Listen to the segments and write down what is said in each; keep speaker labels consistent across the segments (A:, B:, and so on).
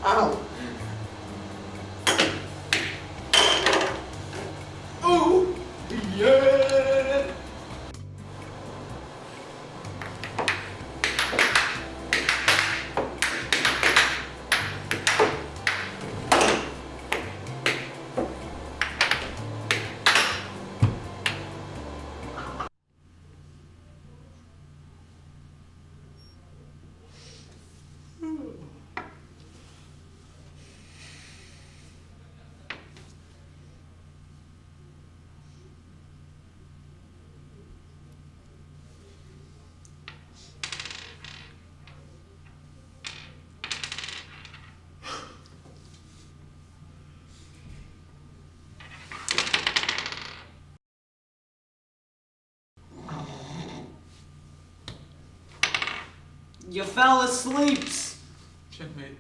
A: Ow! Ooh! Yeah!
B: You fell asleep!
C: Checkmate.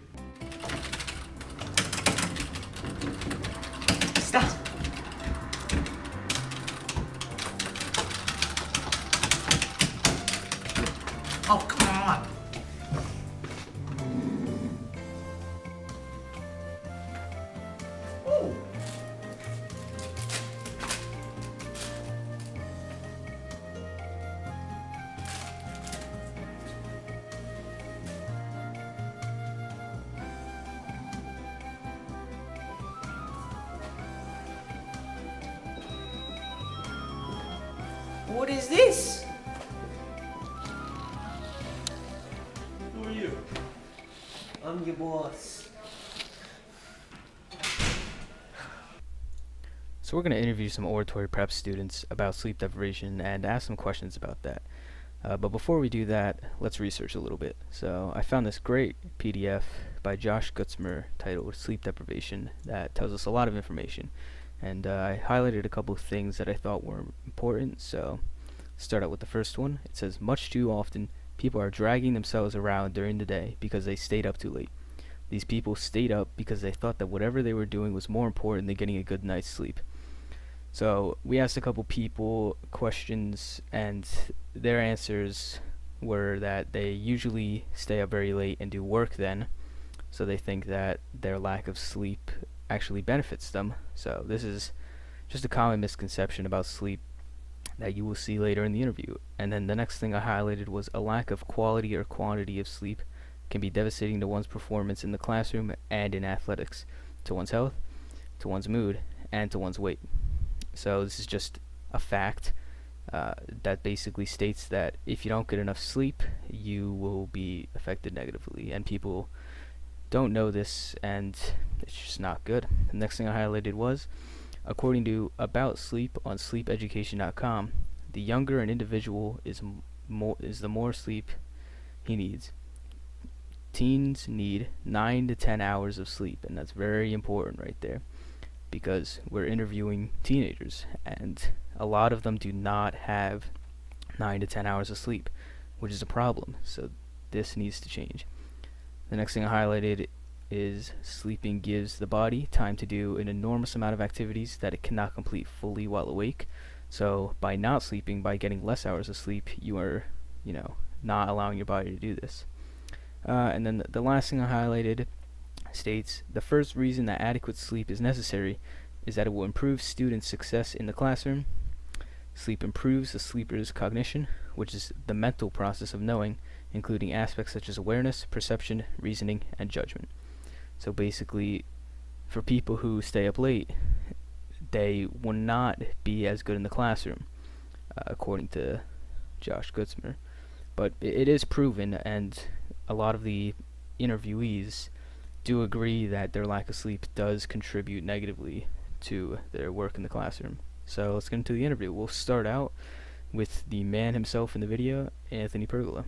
B: Stop!
C: Oh, come on!
B: Ooh. What is this?
A: Who are you?
B: I'm your boss.
D: So we're going to interview some Oratory Prep students about sleep deprivation and ask some questions about that. But before we do that, let's research a little bit. So I found this great PDF by Josh Gutzmer titled Sleep Deprivation that tells us a lot of information. And I highlighted a couple of things that I thought were important. So start out with the first one. It says, much too often, people are dragging themselves around during the day because they stayed up too late. These people stayed up because they thought that whatever they were doing was more important than getting a good night's sleep. So we asked a couple people questions, and their answers were that they usually stay up very late and do work then, so they think that their lack of sleep actually benefits them. So this is just a common misconception about sleep that you will see later in the interview. And then the next thing I highlighted was a lack of quality or quantity of sleep can be devastating to one's performance in the classroom and in athletics, to one's health, to one's mood, and to one's weight. So this is just a fact that basically states that if you don't get enough sleep, you will be affected negatively, and people don't know this, and it's just not good. The next thing I highlighted was, according to About Sleep on sleepeducation.com, the younger an individual is the more sleep he needs. Teens need 9 to 10 hours of sleep, and that's very important right there, because we're interviewing teenagers, and a lot of them do not have 9 to 10 hours of sleep, which is a problem. So this needs to change. The next thing I highlighted is sleeping gives the body time to do an enormous amount of activities that it cannot complete fully while awake. So by not sleeping, by getting less hours of sleep, you are, not allowing your body to do this. And then the last thing I highlighted states, the first reason that adequate sleep is necessary is that it will improve students' success in the classroom. Sleep improves the sleeper's cognition, which is the mental process of knowing, including aspects such as awareness, perception, reasoning, and judgment. So basically, for people who stay up late, they will not be as good in the classroom, according to Josh Gutzmer. But it is proven, and a lot of the interviewees do agree that their lack of sleep does contribute negatively to their work in the classroom. So let's get into the interview. We'll start out with the man himself in the video, Anthony Pergola.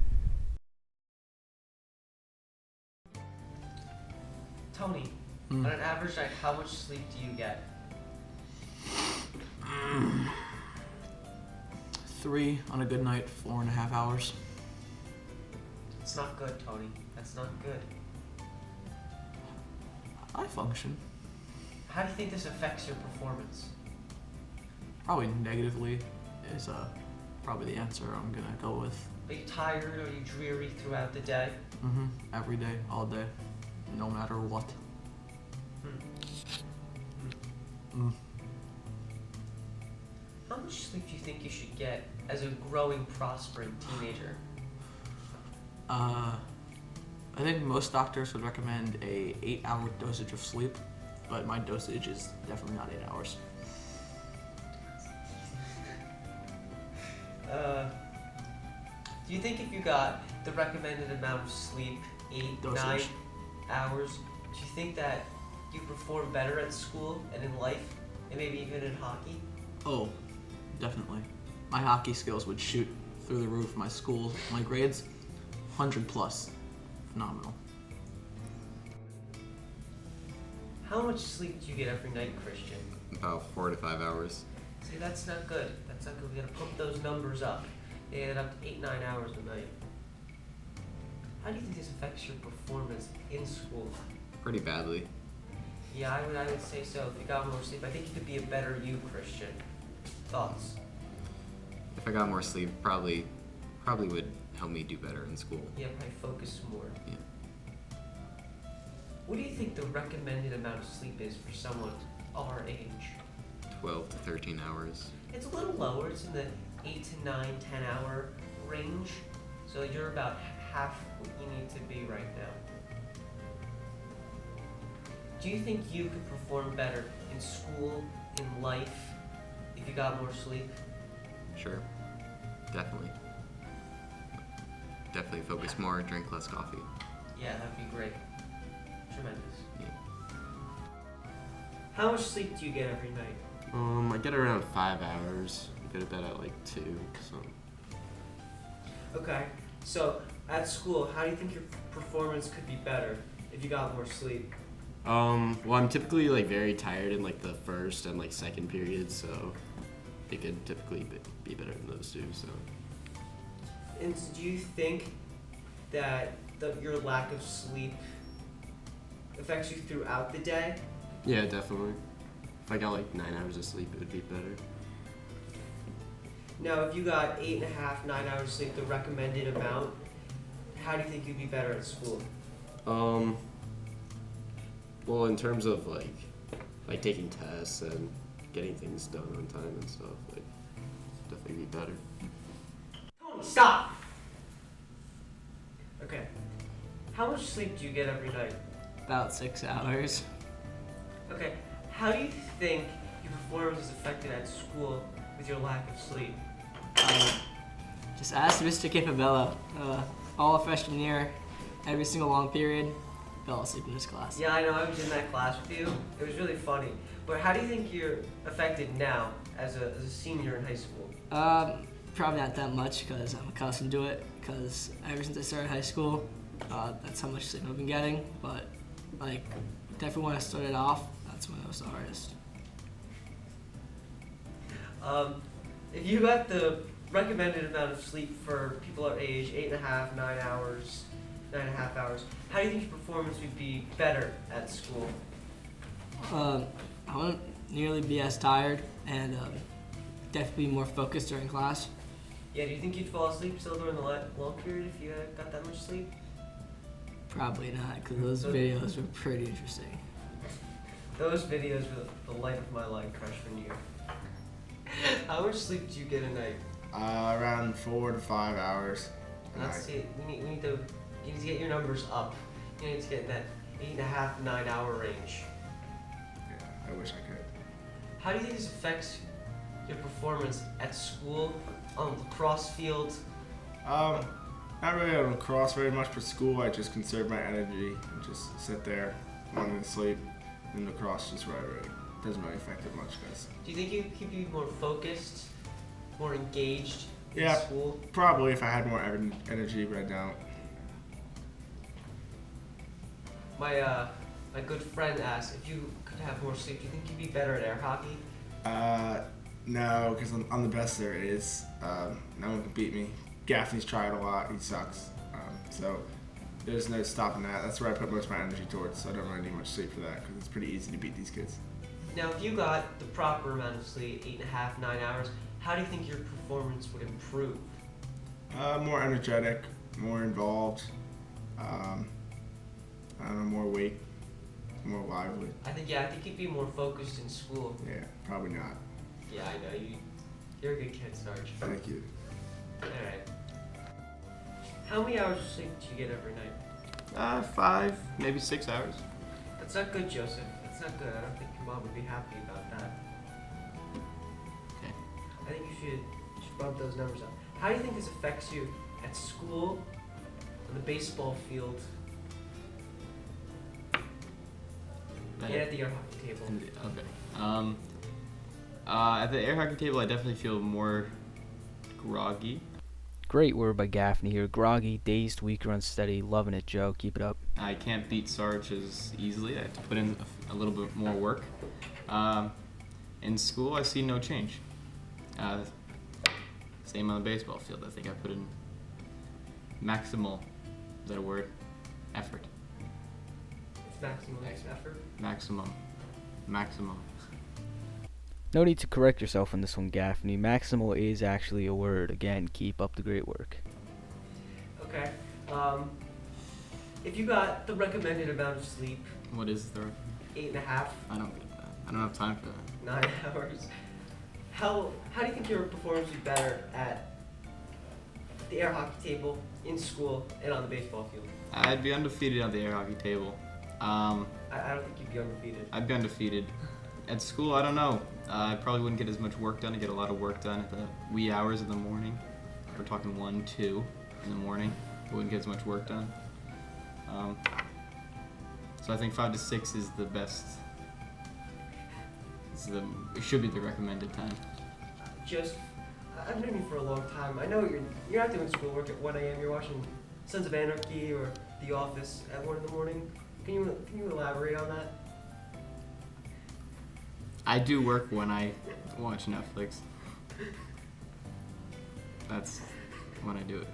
B: Tony, on an average night, how much sleep do you get?
C: 3 on a good night, 4.5 hours.
B: It's not good, Tony. That's not good.
C: I function.
B: How do you think this affects your performance?
C: Probably negatively is probably the answer I'm gonna go with.
B: Are you tired? Are you dreary throughout the day?
C: Every day, all day. no matter what.
B: How much sleep do you think you should get as a growing, prospering teenager?
C: I think most doctors would recommend a 8-hour dosage of sleep, but my dosage is definitely not 8 hours.
B: Do you think if you got the recommended amount of sleep, 8,
C: Dosage.
B: 9 hours, do you think that you perform better at school and in life, and maybe even in hockey?
C: Oh, definitely. My hockey skills would shoot through the roof. My school, my grades, 100 plus. Phenomenal.
B: How much sleep do you get every night, Christian?
E: About 4 to 5 hours.
B: See, that's not good. That's not good. We gotta pump those numbers up. They add up to 8, 9 hours a night. How do you think this affects your performance in school?
E: Pretty badly.
B: Yeah, I would say so. If you got more sleep, I think you could be a better you, Christian. Thoughts?
E: If I got more sleep, probably would help me do better in school.
B: Yeah, probably focus more.
E: Yeah.
B: What do you think the recommended amount of sleep is for someone our age?
E: 12 to 13 hours.
B: It's a little lower. It's in the 8 to 9, 10 hour range. So you're about half what you need to be right now. Do you think you could perform better in school, in life, if you got more sleep?
E: Sure. Definitely. Definitely focus more, drink less coffee.
B: Yeah, that'd be great. Tremendous.
E: Yeah.
B: How much sleep do you get every night?
F: I get around 5 hours. I go to bed at like 2, so.
B: Okay, so at school, how do you think your performance could be better if you got more sleep?
F: Well, I'm typically like very tired in like the first and like second periods, so it could typically be better than those two, so.
B: And do you think that your lack of sleep affects you throughout the day?
F: Yeah, definitely. If I got like 9 hours of sleep, it would be better.
B: Now, if you got 8.5, 9 hours of sleep, the recommended amount, how do you think you'd be better at school?
F: Well, in terms of like taking tests and getting things done on time and stuff, like definitely be better.
B: Tony, stop! Okay. How much sleep do you get every night?
G: About 6 hours.
B: Okay. How do you think your performance is affected at school with your lack of sleep?
G: Just ask Mr. Capabella. All of freshman year, every single long period, fell asleep in his class.
B: Yeah, I know. I was in that class with you. It was really funny. But how do you think you're affected now as a senior in high school?
G: Probably not that much because I'm accustomed to it. Because ever since I started high school, that's how much sleep I've been getting. But like, definitely when I started off, that's when it was the hardest.
B: If you got the recommended amount of sleep for people our age, 8.5, 9 hours, 9.5 hours, how do you think your performance would be better at school?
G: I wouldn't nearly be as tired and definitely be more focused during class.
B: Yeah, do you think you'd fall asleep still during the long period if you got that much sleep?
G: Probably not, because those videos were pretty interesting.
B: Those videos were the light of my life freshman year. How much sleep do you get a night?
H: Around 4 to 5 hours.
B: Let's see. You need to get your numbers up. You need to get in that 8.5, 9 hour range.
H: Yeah, I wish I could.
B: How do you think this affects your performance at school, on the lacrosse field?
H: Not really on lacrosse very much, but school I just conserve my energy and just sit there wanting to sleep. And lacrosse just right. Doesn't really affect it much, guys.
B: Do you think you could be more focused, more engaged in
H: Yeah.
B: school?
H: Probably if I had more energy, but I don't.
B: My good friend asked if you could have more sleep. Do you think you'd be better at air hockey?
H: No, because I'm the best there is. No one can beat me. Gaffney's tried a lot. He sucks. So there's no stopping that. That's where I put most of my energy towards. So I don't really need much sleep for that because it's pretty easy to beat these kids.
B: Now, if you got the proper amount of sleep, 8.5, 9 hours, how do you think your performance would improve?
H: More energetic, more involved. I don't know, more awake, more lively.
B: I think you'd be more focused in school.
H: Yeah, probably not.
B: Yeah, I know you're a good kid, Sarge.
H: Thank you.
B: All right. How many hours of sleep do you get every night?
F: 5, maybe 6 hours.
B: That's not good, Joseph. That's not good. I don't think your mom would be happy about that.
F: Okay.
B: I think you should bump those numbers up. How do you think this affects you at school, on the baseball field, and at the air hockey table?
F: Okay. At the air hockey table, I definitely feel more groggy.
D: Great word by Gaffney here. Groggy, dazed, weak, or unsteady. Loving it, Joe. Keep it up.
F: I can't beat Sarge as easily. I have to put in a little bit more work. In school, I see no change. Same on the baseball field. I think I put in maximal, is that a word? Effort.
B: It's maximum effort.
F: Maximum.
D: No need to correct yourself on this one, Gaffney. Maximal is actually a word. Again, keep up the great work.
B: Okay. If you got the recommended amount of sleep,
F: What is the?
B: 8.5,
F: I don't get that. I don't have time for that.
B: 9 hours, how do you think your performance would be better at the air hockey table, in school, and on the baseball field?
F: I'd be undefeated on the air hockey table.
B: I don't think you'd be undefeated.
F: I'd be undefeated. At school, I don't know. I probably wouldn't get as much work done. I get a lot of work done at the wee hours of the morning. We're talking 1, 2 in the morning. I wouldn't get as much work done. So I think 5 to 6 is the best. It should be the recommended time.
B: I've known you for a long time. I know you're not doing schoolwork at 1 a.m. You're watching Sons of Anarchy or The Office at 1 in the morning. Can you elaborate on that?
F: I do work when I watch Netflix. That's when I do it.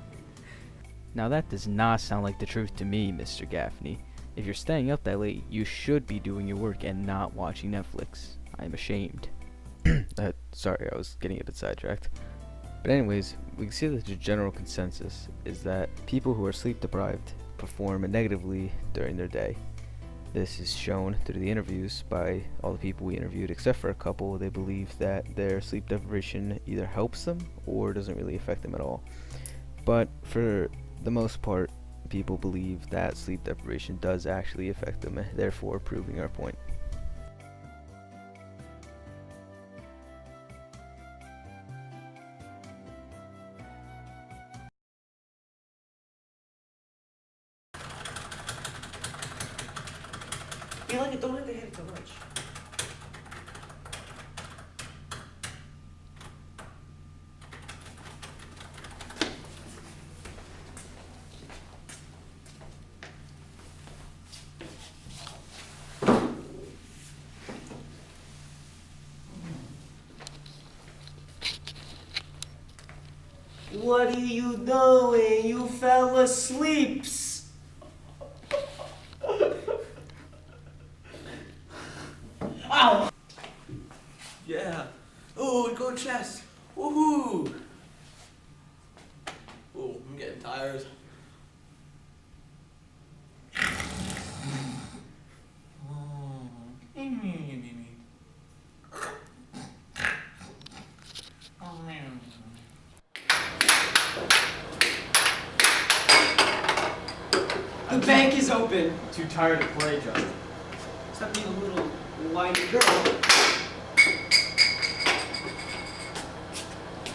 D: Now that does not sound like the truth to me, Mr. Gaffney. If you're staying up that late, you should be doing your work and not watching Netflix. I am ashamed. Sorry, I was getting a bit sidetracked. But anyways, we can see that the general consensus is that people who are sleep deprived perform negatively during their day. This is shown through the interviews by all the people we interviewed, except for a couple. They believe that their sleep deprivation either helps them or doesn't really affect them at all. But for the most part, people believe that sleep deprivation does actually affect them, therefore proving our point.
B: You like it, don't have to hit it too much. What are you doing? You fell asleep. Ow!
C: Yeah. Oh, go chest. Woohoo! Oh, I'm getting tired.
B: The bank is open.
F: Too tired to play, Justin.
B: Stop being a little whiny girl.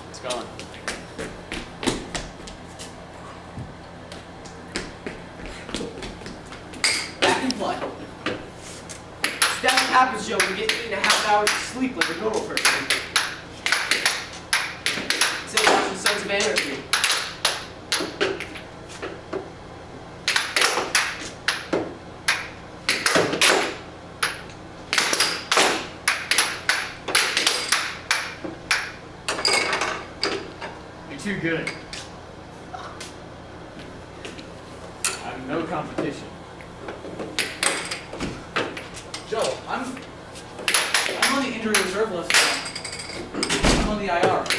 F: It's gone.
B: Back in play. That happens, Joe. We get 8.5 hours of sleep like a normal person. Instead of watching Sons of Anarchy.
F: Too good. I have no competition.
C: Joe, I'm on the injury reserve list now. I'm on the IR.